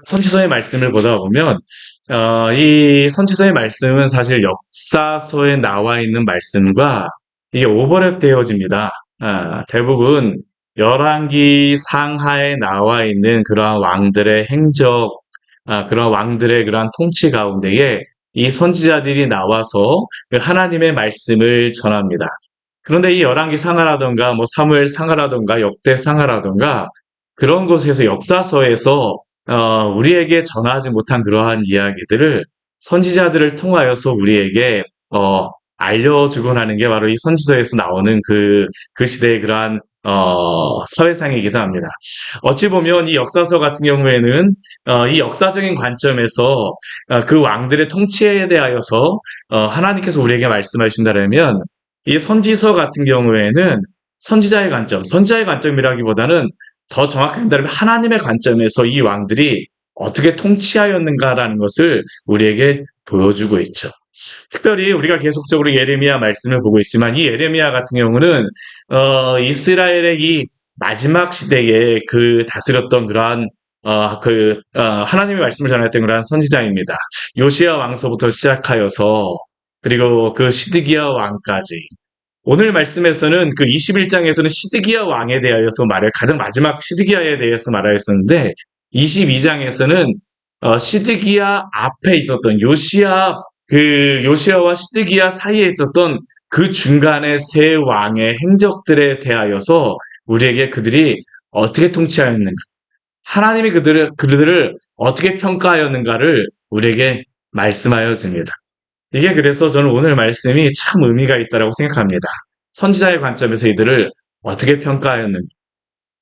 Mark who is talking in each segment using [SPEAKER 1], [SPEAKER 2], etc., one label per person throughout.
[SPEAKER 1] 선지서의 말씀을 보다 보면 이 선지서의 말씀은 사실 역사서에 나와 있는 말씀과 이게 오버랩 되어집니다. 대부분 열왕기 상하에 나와 있는 그러한 왕들의 행적, 그런 왕들의 그러한 통치 가운데에 이 선지자들이 나와서 그 하나님의 말씀을 전합니다. 그런데 이 열왕기 상하라던가 뭐 사무엘 상하라던가 역대 상하라던가 그런 곳에서 역사서에서 우리에게 전하지 못한 그러한 이야기들을 선지자들을 통하여서 우리에게 알려주곤 하는 게 바로 이 선지서에서 나오는 그 시대의 그러한 사회상이기도 합니다. 어찌 보면 이 역사서 같은 경우에는 이 역사적인 관점에서 그 왕들의 통치에 대하여서 하나님께서 우리에게 말씀하신다면 이 선지서 같은 경우에는 선지자의 관점, 선지자의 관점이라기보다는 더 정확하게 한다면 하나님의 관점에서 이 왕들이 어떻게 통치하였는가라는 것을 우리에게 보여주고 있죠. 특별히 우리가 계속적으로 예레미야 말씀을 보고 있지만 이 예레미야 같은 경우는 이스라엘의 이 마지막 시대에 그 다스렸던 그러한 하나님의 말씀을 전했던 그러한 선지자입니다. 요시야 왕서부터 시작하여서 그리고 그 시드기야 왕까지 오늘 말씀에서는 그 21장에서는 시드기야 왕에 대하여서 가장 마지막 시드기야에 대해서 말하였었는데 22장에서는 시드기야 앞에 있었던 요시야와 시드기야 사이에 있었던 그 중간의 세 왕의 행적들에 대하여서 우리에게 그들이 어떻게 통치하였는가, 하나님이 그들을 어떻게 평가하였는가를 우리에게 말씀하여 줍니다. 이게 그래서 저는 오늘 말씀이 참 의미가 있다고 생각합니다. 선지자의 관점에서 이들을 어떻게 평가하였는가.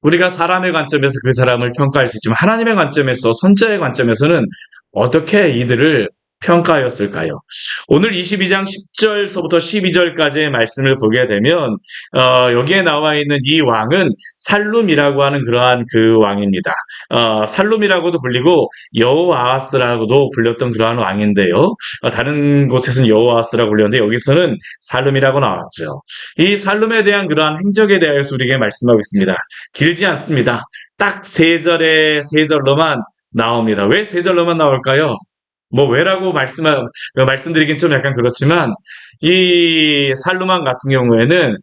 [SPEAKER 1] 우리가 사람의 관점에서 그 사람을 평가할 수 있지만 하나님의 관점에서 선지자의 관점에서는 어떻게 이들을 평가하였을까요? 오늘 22장 10절서부터 12절까지의 말씀을 보게 되면 여기에 나와 있는 이 왕은 살룸이라고 하는 그러한 그 왕입니다. 살룸이라고도 불리고 여호아하스라고도 불렸던 그러한 왕인데요. 다른 곳에서는 여호아하스라고 불렸는데 여기서는 살룸이라고 나왔죠. 이 살룸에 대한 그러한 행적에 대해서 우리에게 말씀하고 있습니다. 길지 않습니다. 딱 세 절로만 나옵니다. 왜 세 절로만 나올까요? 뭐 왜라고 말씀드리긴 좀 약간 그렇지만 이 살루만 같은 경우에는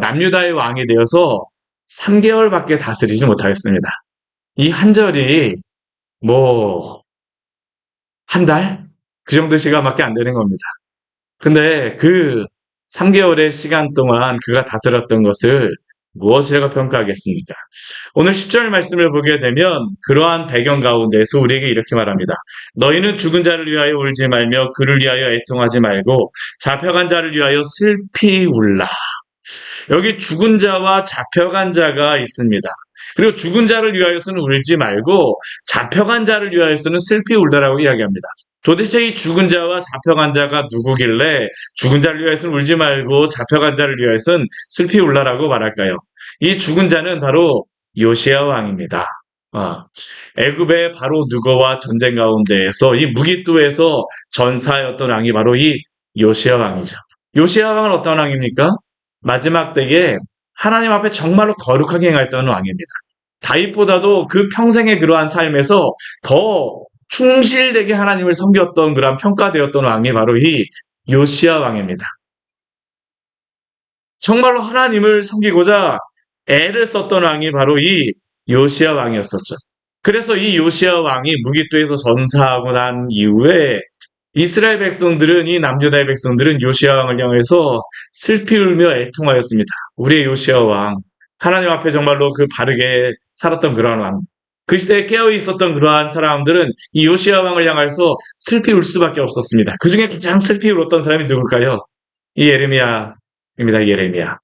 [SPEAKER 1] 남유다의 왕이 되어서 3개월밖에 다스리지 못하였습니다. 이 한 절이 뭐 한 달? 그 정도 시간밖에 안 되는 겁니다. 근데 그 3개월의 시간 동안 그가 다스렸던 것을 무엇이라고 평가하겠습니까? 오늘 10절 말씀을 보게 되면 그러한 배경 가운데서 우리에게 이렇게 말합니다. 너희는 죽은 자를 위하여 울지 말며 그를 위하여 애통하지 말고 잡혀간 자를 위하여 슬피 울라. 여기 죽은 자와 잡혀간 자가 있습니다. 그리고 죽은 자를 위하여서는 울지 말고 잡혀간 자를 위하여서는 슬피 울다라고 이야기합니다. 도대체 이 죽은 자와 잡혀간 자가 누구길래 죽은 자를 위하여서는 울지 말고 잡혀간 자를 위하여서는 슬피 울라라고 말할까요? 이 죽은 자는 바로 요시야 왕입니다. 애굽의 바로 누거와 전쟁 가운데에서 이 무기또에서 전사였던 왕이 바로 이 요시야 왕이죠. 요시야 왕은 어떤 왕입니까? 마지막 때에 하나님 앞에 정말로 거룩하게 행하였던 왕입니다. 다윗보다도 그 평생의 그러한 삶에서 더 충실되게 하나님을 섬겼던 그러한 평가되었던 왕이 바로 이 요시야 왕입니다. 정말로 하나님을 섬기고자 애를 썼던 왕이 바로 이 요시야 왕이었었죠. 그래서 이 요시야 왕이 무기또에서 전사하고 난 이후에 이스라엘 백성들은 이 남유다의 백성들은 요시야 왕을 향해서 슬피 울며 애통하였습니다. 우리의 요시야 왕, 하나님 앞에 정말로 그 바르게 살았던 그러한 왕. 그 시대에 깨어 있었던 그러한 사람들은 이 요시야 왕을 향해서 슬피 울 수밖에 없었습니다. 그 중에 가장 슬피 울었던 사람이 누굴까요? 이 예레미야입니다. 예레미야.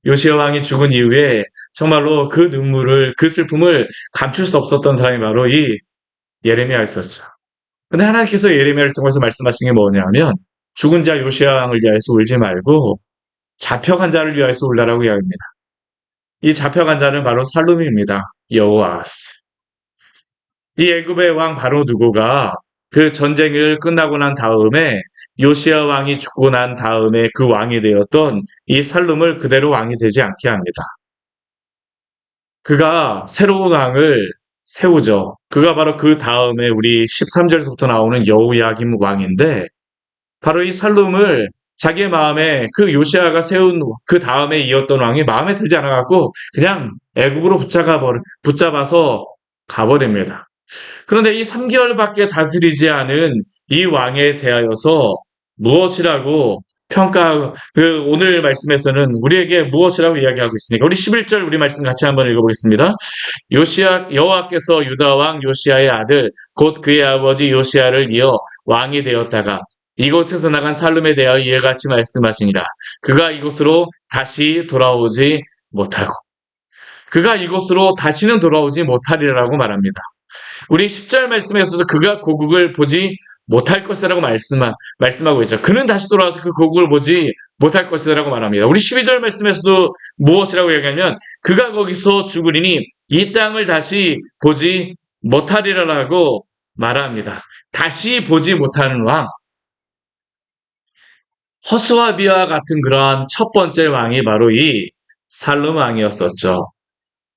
[SPEAKER 1] 요시야 왕이 죽은 이후에 정말로 그 눈물을, 그 슬픔을 감출 수 없었던 사람이 바로 이 예레미야였었죠. 근데 하나님께서 예레미야를 통해서 말씀하신 게 뭐냐면 죽은 자 요시야 왕을 위하여서 울지 말고 잡혀간 자를 위하여서 울라라고 이야기합니다. 이 잡혀간 자는 바로 살룸입니다. 여호아스. 이 애굽의 왕 바로 누구가 그 전쟁을 끝나고 난 다음에 요시야 왕이 죽고 난 다음에 그 왕이 되었던 이 살룸을 그대로 왕이 되지 않게 합니다. 그가 새로운 왕을 세우죠. 그가 바로 그 다음에 우리 13절에서부터 나오는 여호야김 왕인데, 바로 이 살룸을 자기의 마음에 그 요시아가 세운 그 다음에 이었던 왕이 마음에 들지 않아갖고 그냥 애굽으로 붙잡아서 가버립니다. 그런데 이 3개월밖에 다스리지 않은 이 왕에 대하여서 무엇이라고 오늘 말씀에서는 우리에게 무엇이라고 이야기하고 있습니까? 우리 11절 우리 말씀 같이 한번 읽어보겠습니다. 여호와께서 유다 왕 요시아의 아들 곧 그의 아버지 요시아를 이어 왕이 되었다가 이곳에서 나간 살룸에 대하여 이와 같이 말씀하시니라. 그가 이곳으로 다시 돌아오지 못하고 그가 이곳으로 다시는 돌아오지 못하리라고 말합니다. 우리 10절 말씀에서도 그가 고국을 보지 못할 것이라고 말씀하고 있죠. 그는 다시 돌아와서 그 고국을 보지 못할 것이라고 말합니다. 우리 12절 말씀에서도 무엇이라고 얘기하면 그가 거기서 죽으리니 이 땅을 다시 보지 못하리라고 말합니다. 다시 보지 못하는 왕. 허수아비와 같은 그러한 첫 번째 왕이 바로 이 살룸 왕이었었죠.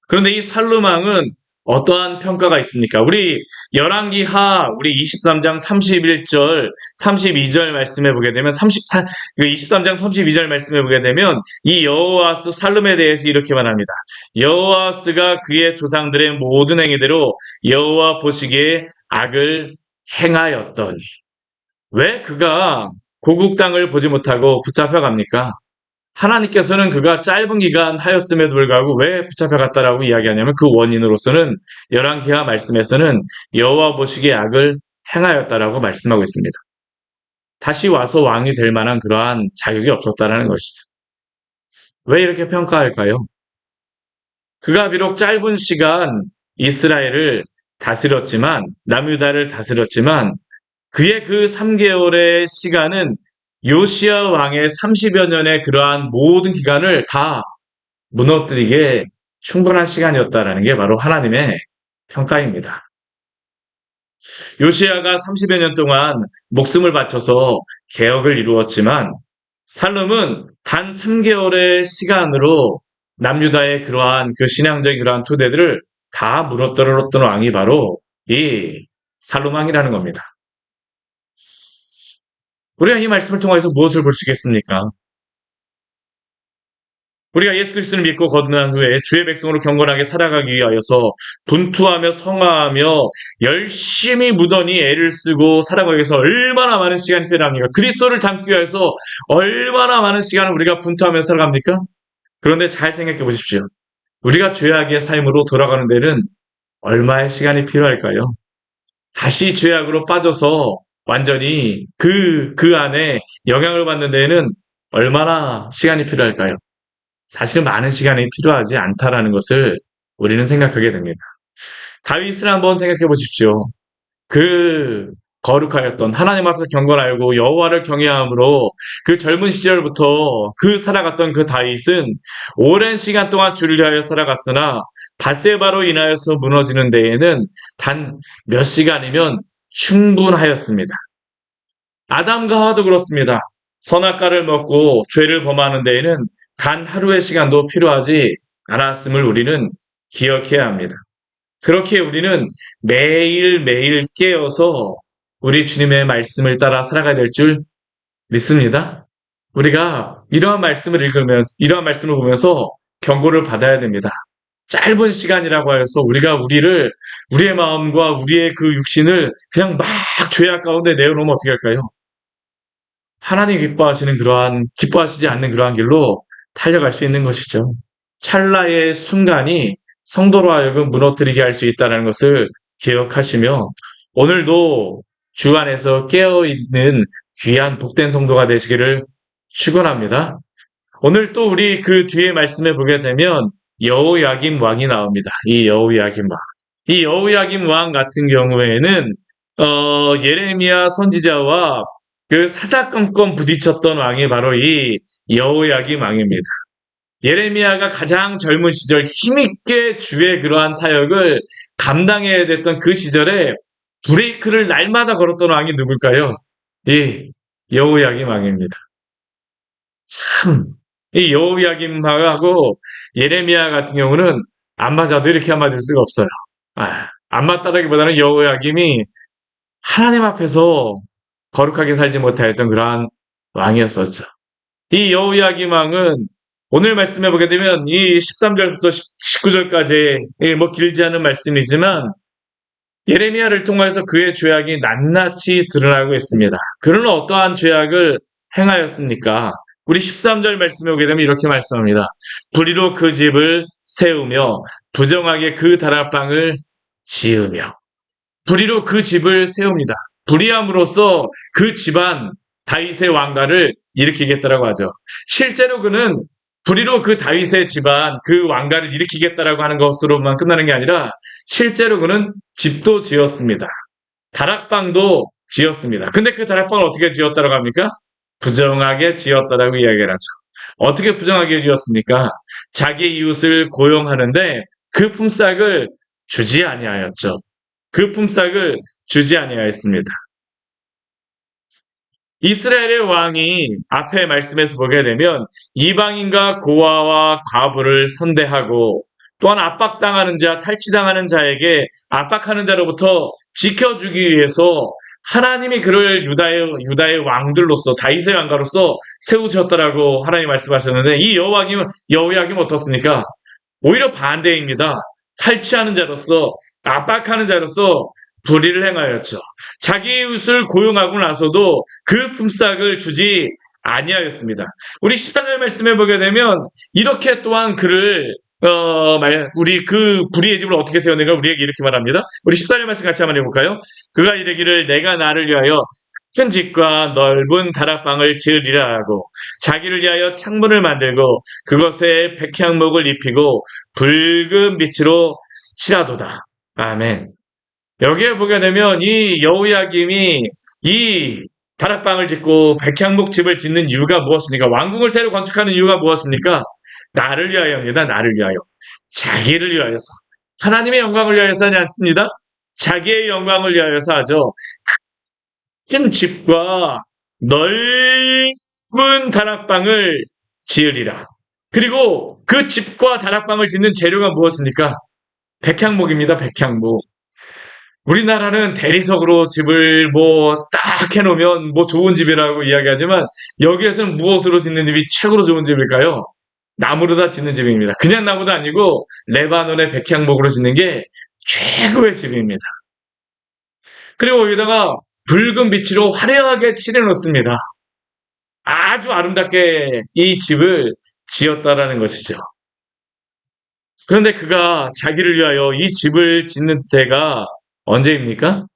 [SPEAKER 1] 그런데 이 살룸 왕은 어떠한 평가가 있습니까? 우리 열왕기하 우리 23장 31절, 32절 말씀해 보게 되면 23장 32절 말씀해 보게 되면 이 여호와스 살룸에 대해서 이렇게 말합니다. 여호와스가 그의 조상들의 모든 행위대로 여호와 보시기에 악을 행하였더니 왜 그가 고국 땅을 보지 못하고 붙잡혀 갑니까? 하나님께서는 그가 짧은 기간 하였음에도 불구하고 왜 붙잡혀갔다라고 이야기하냐면 그 원인으로서는 열왕기하 말씀에서는 여호와 보시기에 악을 행하였다라고 말씀하고 있습니다. 다시 와서 왕이 될 만한 그러한 자격이 없었다라는 것이죠. 왜 이렇게 평가할까요? 그가 비록 짧은 시간 이스라엘을 다스렸지만 남유다를 다스렸지만 그의 그 3개월의 시간은 요시아 왕의 30여 년의 그러한 모든 기간을 다 무너뜨리게 충분한 시간이었다라는 게 바로 하나님의 평가입니다. 요시아가 30여 년 동안 목숨을 바쳐서 개혁을 이루었지만 살룸은 단 3개월의 시간으로 남유다의 그러한 그 신앙적인 그러한 토대들을 다 무너뜨렸던 왕이 바로 이 살룸 왕이라는 겁니다. 우리가 이 말씀을 통해서 무엇을 볼 수 있겠습니까? 우리가 예수 그리스도를 믿고 거듭난 후에 주의 백성으로 경건하게 살아가기 위하여서 분투하며 성화하며 열심히 무던히 애를 쓰고 살아가기 위해서 얼마나 많은 시간이 필요합니까? 그리스도를 닮기 위해서 얼마나 많은 시간을 우리가 분투하며 살아갑니까? 그런데 잘 생각해 보십시오. 우리가 죄악의 삶으로 돌아가는 데는 얼마의 시간이 필요할까요? 다시 죄악으로 빠져서 완전히 그 안에 영향을 받는 데에는 얼마나 시간이 필요할까요? 사실은 많은 시간이 필요하지 않다라는 것을 우리는 생각하게 됩니다. 다윗을 한번 생각해 보십시오. 그 거룩하였던 하나님 앞에서 경건하고 여호와를 경외함으로 그 젊은 시절부터 그 살아갔던 그 다윗은 오랜 시간 동안 주를 위하여 살아갔으나 밧세바로 인하여서 무너지는 데에는 단 몇 시간이면 충분하였습니다. 아담과 하와도 그렇습니다. 선악과를 먹고 죄를 범하는 데에는 단 하루의 시간도 필요하지 않았음을 우리는 기억해야 합니다. 그렇게 우리는 매일매일 깨어서 우리 주님의 말씀을 따라 살아가야 될 줄 믿습니다. 우리가 이러한 말씀을 이러한 말씀을 보면서 경고를 받아야 됩니다. 짧은 시간이라고 하여서 우리가 우리의 마음과 우리의 그 육신을 그냥 막 죄악 가운데 내어놓으면 어떻게 할까요? 하나님 기뻐하시지 않는 그러한 길로 달려갈 수 있는 것이죠. 찰나의 순간이 성도로 하여금 무너뜨리게 할 수 있다는 것을 기억하시며 오늘도 주 안에서 깨어있는 귀한 복된 성도가 되시기를 축원합니다. 오늘 또 우리 그 뒤에 말씀해 보게 되면 여호야김 왕이 나옵니다. 이 여호야김 왕 같은 경우에는 예레미야 선지자와 그 사사건건 부딪혔던 왕이 바로 이 여호야김 왕입니다. 예레미야가 가장 젊은 시절 힘있게 주의 그러한 사역을 감당해야 됐던 그 시절에 브레이크를 날마다 걸었던 왕이 누굴까요? 이 여호야김 왕입니다. 참, 이 여호야김하고 예레미야 같은 경우는 안 맞아도 이렇게 안 맞을 수가 없어요. 안 맞다라기보다는 여호야김이 하나님 앞에서 거룩하게 살지 못하였던 그러한 왕이었었죠. 이 여호야김 왕은 오늘 말씀해 보게 되면 이 13절부터 19절까지 뭐 길지 않은 말씀이지만 예레미야를 통해서 그의 죄악이 낱낱이 드러나고 있습니다. 그는 어떠한 죄악을 행하였습니까? 우리 13절 말씀에 오게 되면 이렇게 말씀합니다. 불의로 그 집을 세우며 부정하게 그 다락방을 지으며 불의로 그 집을 세웁니다. 불의함으로써 그 집안 다윗의 왕가를 일으키겠다라고 하죠. 실제로 그는 불의로 그 다윗의 집안 그 왕가를 일으키겠다라고 하는 것으로만 끝나는 게 아니라 실제로 그는 집도 지었습니다. 다락방도 지었습니다. 근데 그 다락방을 어떻게 지었다라고 합니까? 부정하게 지었다라고 이야기를 하죠. 어떻게 부정하게 지었습니까? 자기 이웃을 고용하는데 그 품삯을 주지 아니하였죠. 그 품삯을 주지 아니하였습니다. 이스라엘의 왕이 앞에 말씀에서 보게 되면 이방인과 고아와 과부를 선대하고 또한 압박당하는 자, 탈취당하는 자에게 압박하는 자로부터 지켜주기 위해서 하나님이 그를 유다의 왕들로서 다윗의 왕가로서 세우셨다라고 하나님 말씀하셨는데 이 여호야김은 어떻습니까? 오히려 반대입니다. 탈취하는 자로서 압박하는 자로서 불의를 행하였죠. 자기 이웃을 고용하고 나서도 그 품삯을 주지 아니하였습니다. 우리 14절 말씀해 보게 되면 이렇게 또한 그를 우리 그 불의의 집을 어떻게 세웠는가 우리에게 이렇게 말합니다. 우리 14절 말씀 같이 한번 해볼까요? 그가 이르기를 내가 나를 위하여 큰 집과 넓은 다락방을 지으리라 하고 자기를 위하여 창문을 만들고 그것에 백향목을 입히고 붉은 빛으로 칠하도다. 아멘. 여기에 보게 되면 이 여호야김이 이 다락방을 짓고 백향목 집을 짓는 이유가 무엇입니까? 왕궁을 새로 건축하는 이유가 무엇입니까? 나를 위하여입니다. 나를 위하여. 자기를 위하여서. 하나님의 영광을 위하여서 하지 않습니다. 자기의 영광을 위하여서 하죠. 큰 집과 넓은 다락방을 지으리라. 그리고 그 집과 다락방을 짓는 재료가 무엇입니까? 백향목입니다. 백향목. 우리나라는 대리석으로 집을 딱 해놓으면 좋은 집이라고 이야기하지만 여기에서는 무엇으로 짓는 집이 최고로 좋은 집일까요? 나무로 다 짓는 집입니다. 그냥 나무도 아니고 레바논의 백향목으로 짓는 게 최고의 집입니다. 그리고 여기다가 붉은 빛으로 화려하게 칠해놓습니다. 아주 아름답게 이 집을 지었다라는 것이죠. 그런데 그가 자기를 위하여 이 집을 짓는 때가 언제입니까?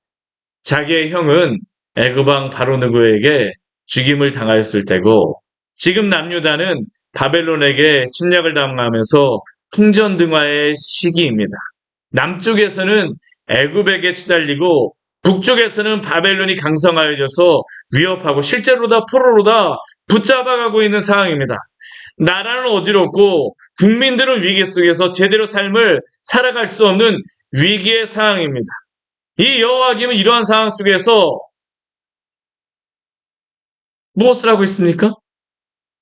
[SPEAKER 1] 자기의 형은 애굽왕 바로느고에게 죽임을 당하였을 때고 지금 남유다는 바벨론에게 침략을 당하면서 풍전등화의 시기입니다. 남쪽에서는 애굽에게 시달리고 북쪽에서는 바벨론이 강성하여져서 위협하고 실제로 포로로 다 붙잡아가고 있는 상황입니다. 나라는 어지럽고 국민들은 위기 속에서 제대로 삶을 살아갈 수 없는 위기의 상황입니다. 이 여호야김은 이러한 상황 속에서 무엇을 하고 있습니까?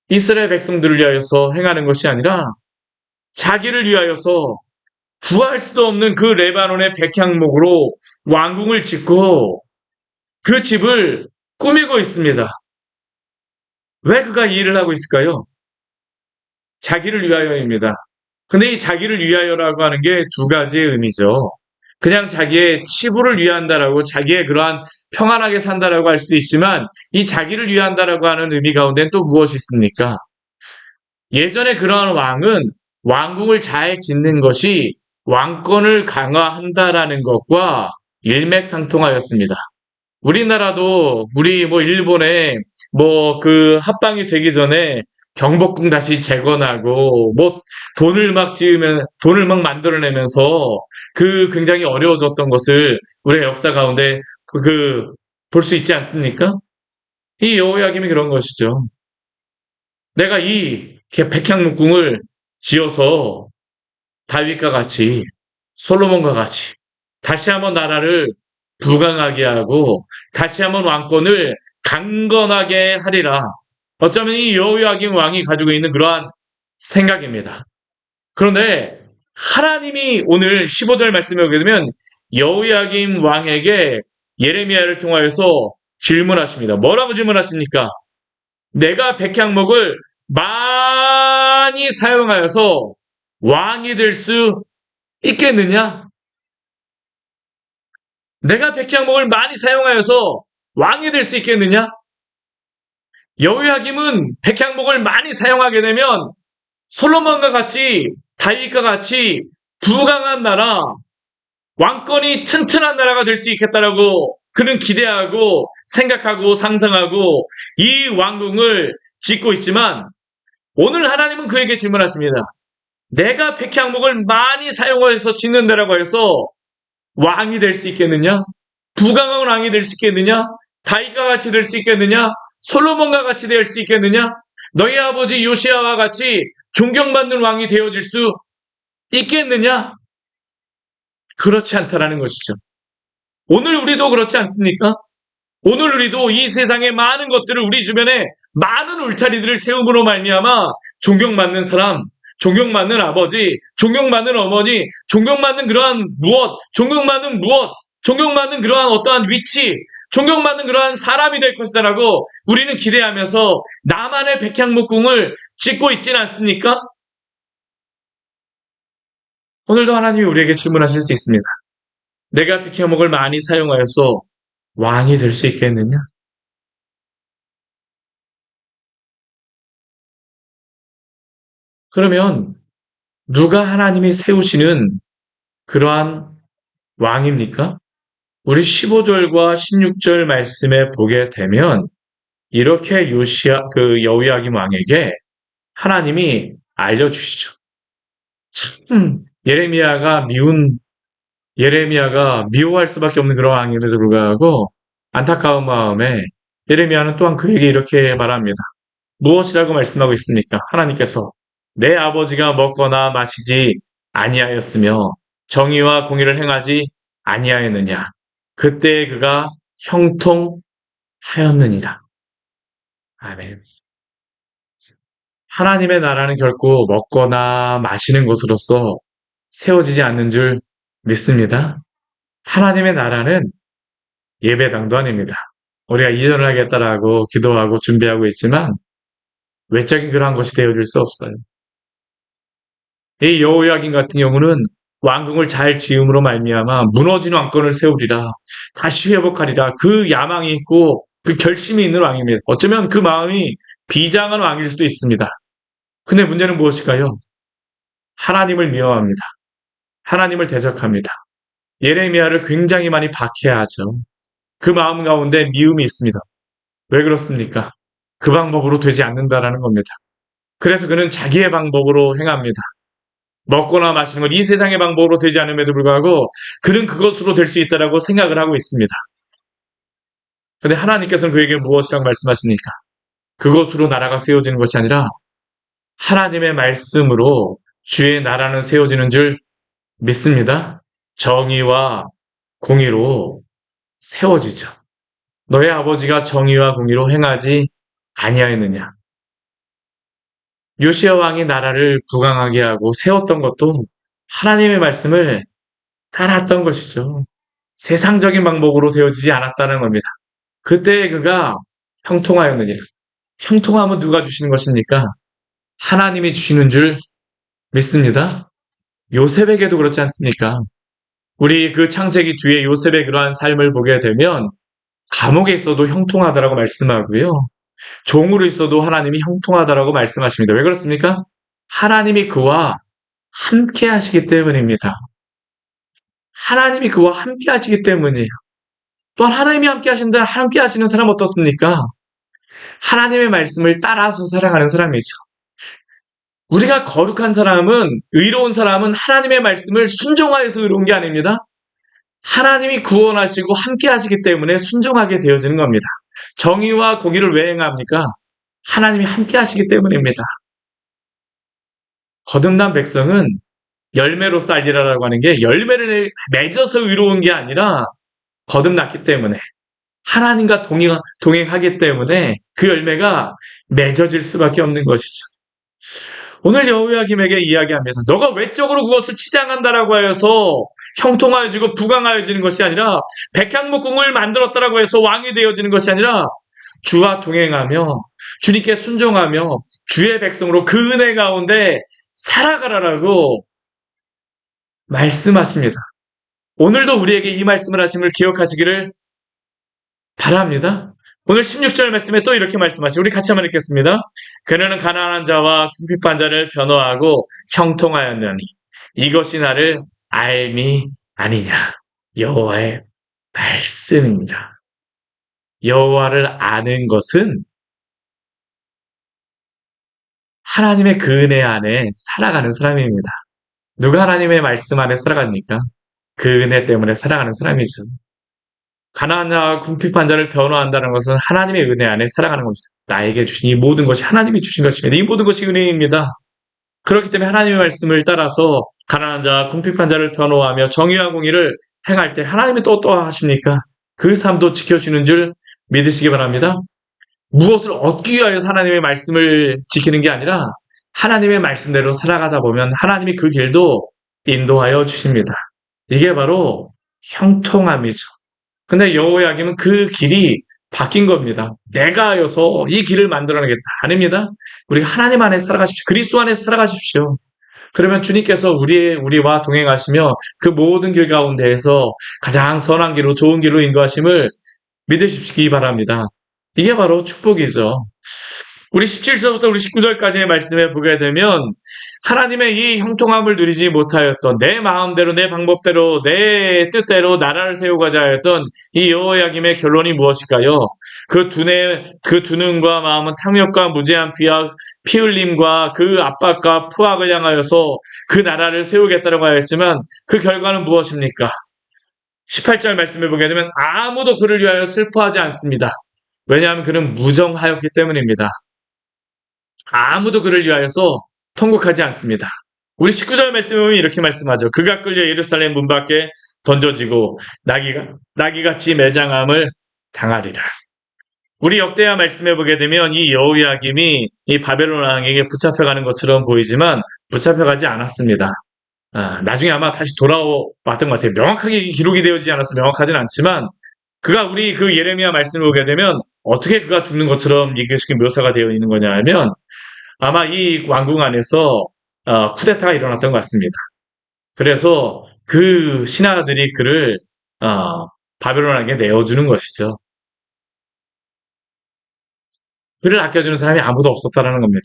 [SPEAKER 1] 이스라엘 백성들을 위하여서 행하는 것이 아니라 자기를 위하여서 구할 수도 없는 그 레바논의 백향목으로 왕궁을 짓고 그 집을 꾸미고 있습니다. 왜 그가 이 일을 하고 있을까요? 자기를 위하여입니다. 근데 이 자기를 위하여라고 하는 게 두 가지의 의미죠. 그냥 자기의 치부를 위한다라고 자기의 그러한 평안하게 산다라고 할 수도 있지만 이 자기를 위한다라고 하는 의미 가운데는 또 무엇이 있습니까? 예전에 그러한 왕은 왕궁을 잘 짓는 것이 왕권을 강화한다라는 것과 일맥상통하였습니다. 우리나라도 우리 일본에 그 합방이 되기 전에 경복궁 다시 재건하고 돈을 막 만들어내면서 그 굉장히 어려워졌던 것을 우리의 역사 가운데 볼 수 있지 않습니까? 이 여호야김이 그런 것이죠. 내가 이 백향목궁을 지어서 다윗과 같이 솔로몬과 같이 다시 한번 나라를 부강하게 하고 다시 한번 왕권을 강건하게 하리라. 어쩌면 이 여호야김 왕이 가지고 있는 그러한 생각입니다. 그런데 하나님이 오늘 15절 말씀에 오게 되면 여호야김 왕에게 예레미야를 통하여서 질문하십니다. 뭐라고 질문하십니까? 내가 백향목을 많이 사용하여서 왕이 될 수 있겠느냐? 내가 백향목을 많이 사용하여서 왕이 될 수 있겠느냐? 여호야김은 백향목을 많이 사용하게 되면 솔로몬과 같이 다윗과 같이 부강한 나라, 왕권이 튼튼한 나라가 될 수 있겠다라고 그는 기대하고 생각하고 상상하고 이 왕궁을 짓고 있지만 오늘 하나님은 그에게 질문하십니다. 내가 백향목을 많이 사용해서 짓는다라고 해서 왕이 될 수 있겠느냐? 부강한 왕이 될 수 있겠느냐? 다윗과 같이 될 수 있겠느냐? 솔로몬과 같이 될 수 있겠느냐? 너희 아버지 요시아와 같이 존경받는 왕이 되어질 수 있겠느냐? 그렇지 않다라는 것이죠. 오늘 우리도 그렇지 않습니까? 오늘 우리도 이 세상의 많은 것들을 우리 주변에 많은 울타리들을 세움으로 말미암아 존경받는 사람, 존경받는 아버지, 존경받는 어머니, 존경받는 그러한 무엇, 존경받는 무엇, 존경받는 그러한 어떠한 위치, 존경받는 그러한 사람이 될 것이다라고 우리는 기대하면서 나만의 백향목궁을 짓고 있지는 않습니까? 오늘도 하나님이 우리에게 질문하실 수 있습니다. 내가 백향목을 많이 사용하여서 왕이 될 수 있겠느냐? 그러면 누가 하나님이 세우시는 그러한 왕입니까? 우리 15절과 16절 말씀에 보게 되면 이렇게 여호야김 왕에게 하나님이 알려주시죠. 참 예레미야가 미워할 수밖에 없는 그런 왕임에도 불구하고 안타까운 마음에 예레미야는 또한 그에게 이렇게 말합니다. 무엇이라고 말씀하고 있습니까? 하나님께서 내 아버지가 먹거나 마시지 아니하였으며 정의와 공의를 행하지 아니하였느냐? 그때 그가 형통하였느니라. 아멘. 하나님의 나라는 결코 먹거나 마시는 것으로서 세워지지 않는 줄 믿습니다. 하나님의 나라는 예배당도 아닙니다. 우리가 이전을 하겠다라고 기도하고 준비하고 있지만 외적인 그러한 것이 되어질 수 없어요. 이 여호야긴 같은 경우는 왕궁을 잘 지음으로 말미암아 무너진 왕권을 세우리라, 다시 회복하리라, 그 야망이 있고 그 결심이 있는 왕입니다. 어쩌면 그 마음이 비장한 왕일 수도 있습니다. 근데 문제는 무엇일까요? 하나님을 미워합니다. 하나님을 대적합니다. 예레미야를 굉장히 많이 박해하죠. 그 마음 가운데 미움이 있습니다. 왜 그렇습니까? 그 방법으로 되지 않는다라는 겁니다. 그래서 그는 자기의 방법으로 행합니다. 먹거나 마시는 것, 이 세상의 방법으로 되지 않음에도 불구하고 그는 그것으로 될 수 있다라고 생각을 하고 있습니다. 그런데 하나님께서는 그에게 무엇이라고 말씀하십니까? 그것으로 나라가 세워지는 것이 아니라 하나님의 말씀으로 주의 나라는 세워지는 줄 믿습니다. 정의와 공의로 세워지죠. 너의 아버지가 정의와 공의로 행하지 아니하였느냐? 요시야 왕이 나라를 부강하게 하고 세웠던 것도 하나님의 말씀을 따랐던 것이죠. 세상적인 방법으로 되어지지 않았다는 겁니다. 그때 그가 형통하였느니라. 형통함은 누가 주시는 것입니까? 하나님이 주시는 줄 믿습니다. 요셉에게도 그렇지 않습니까? 우리 그 창세기 뒤에 요셉의 그러한 삶을 보게 되면 감옥에 있어도 형통하다라고 말씀하고요. 종으로 있어도 하나님이 형통하다라고 말씀하십니다. 왜 그렇습니까? 하나님이 그와 함께 하시기 때문입니다. 하나님이 그와 함께 하시기 때문이에요. 또한 하나님이 함께 하신다, 함께 하시는 사람 어떻습니까? 하나님의 말씀을 따라서 살아가는 사람이죠. 우리가 거룩한 사람은, 의로운 사람은 하나님의 말씀을 순종하여서 의로운 게 아닙니다. 하나님이 구원하시고 함께 하시기 때문에 순종하게 되어지는 겁니다. 정의와 공의를 왜 행합니까? 하나님이 함께 하시기 때문입니다. 거듭난 백성은 열매로 쌀리라라고 하는 게 열매를 맺어서 의로운 게 아니라 거듭났기 때문에 하나님과 동행하기 때문에 그 열매가 맺어질 수밖에 없는 것이죠. 오늘 여호야김에게 이야기합니다. 너가 외적으로 그것을 치장한다라고 하여서 형통하여지고 부강하여지는 것이 아니라 백향목궁을 만들었다라고 해서 왕이 되어지는 것이 아니라 주와 동행하며 주님께 순종하며 주의 백성으로 그 은혜 가운데 살아가라라고 말씀하십니다. 오늘도 우리에게 이 말씀을 하심을 기억하시기를 바랍니다. 오늘 16절 말씀에 또 이렇게 말씀하시죠. 우리 같이 한번 읽겠습니다. 그녀는 가난한 자와 궁핍한 자를 변호하고 형통하였느니 이것이 나를 알미 아니냐. 여호와의 말씀입니다. 여호와를 아는 것은 하나님의 그 은혜 안에 살아가는 사람입니다. 누가 하나님의 말씀 안에 살아갑니까? 그 은혜 때문에 살아가는 사람이죠. 가난한 자와 궁핍한 자를 변호한다는 것은 하나님의 은혜 안에 살아가는 것입니다. 나에게 주신 이 모든 것이 하나님이 주신 것입니다. 이 모든 것이 은혜입니다. 그렇기 때문에 하나님의 말씀을 따라서 가난한 자와 궁핍한 자를 변호하며 정의와 공의를 행할 때 하나님이 또 하십니까? 그 삶도 지켜주는 줄 믿으시기 바랍니다. 무엇을 얻기 위하여 하나님의 말씀을 지키는 게 아니라 하나님의 말씀대로 살아가다 보면 하나님이 그 길도 인도하여 주십니다. 이게 바로 형통함이죠. 근데 여호야김은 그 길이 바뀐 겁니다. 내가 하여서 이 길을 만들어내겠다. 아닙니다. 우리가 하나님 안에 살아가십시오. 그리스도 안에 살아가십시오. 그러면 주님께서 우리와 동행하시며 그 모든 길 가운데에서 가장 선한 길로 좋은 길로 인도하심을 믿으시기 바랍니다. 이게 바로 축복이죠. 우리 17절부터 우리 19절까지의 말씀에 보게 되면 하나님의 이 형통함을 누리지 못하였던 내 마음대로 내 방법대로 내 뜻대로 나라를 세우고자 하였던 이 여호야김의 결론이 무엇일까요? 그 두 눈과 마음은 탕욕과 무제한 피 흘림과 그 압박과 포악을 향하여서 그 나라를 세우겠다고 하였지만 그 결과는 무엇입니까? 18절 말씀을 보게 되면 아무도 그를 위하여 슬퍼하지 않습니다. 왜냐하면 그는 무정하였기 때문입니다. 아무도 그를 위하여서 통곡하지 않습니다. 우리 19절 말씀에 보면 이렇게 말씀하죠. 그가 끌려 예루살렘 문 밖에 던져지고 나귀같이 매장함을 당하리라. 우리 역대하 말씀해 보게 되면 이 여호야김이 이 바벨론 왕에게 붙잡혀가는 것처럼 보이지만 붙잡혀가지 않았습니다. 나중에 아마 다시 돌아왔던 것 같아요. 명확하게 기록이 되어지지 않아서 명확하진 않지만 그가 우리 그 예레미야 말씀을 보게 되면 어떻게 그가 죽는 것처럼 이게 묘사가 되어 있는 거냐 하면 아마 이 왕궁 안에서 쿠데타가 일어났던 것 같습니다. 그래서 그 신하들이 그를 바벨론에게 내어주는 것이죠. 그를 아껴주는 사람이 아무도 없었다라는 겁니다.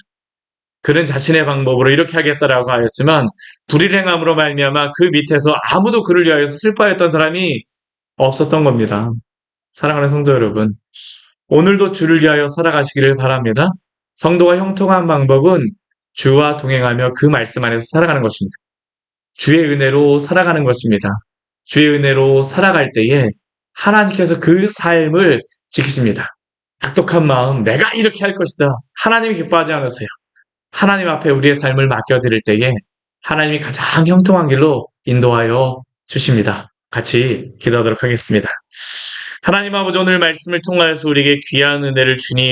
[SPEAKER 1] 그는 자신의 방법으로 이렇게 하겠다라고 하였지만 불일행함으로 말미암아 그 밑에서 아무도 그를 위하여서 슬퍼했던 사람이 없었던 겁니다. 사랑하는 성도 여러분, 오늘도 주를 위하여 살아가시기를 바랍니다. 성도가 형통한 방법은 주와 동행하며 그 말씀 안에서 살아가는 것입니다. 주의 은혜로 살아가는 것입니다. 주의 은혜로 살아갈 때에 하나님께서 그 삶을 지키십니다. 악독한 마음, 내가 이렇게 할 것이다. 하나님이 기뻐하지 않으세요. 하나님 앞에 우리의 삶을 맡겨드릴 때에 하나님이 가장 형통한 길로 인도하여 주십니다. 같이 기도하도록 하겠습니다. 하나님 아버지, 오늘 말씀을 통하여서 우리에게 귀한 은혜를 주니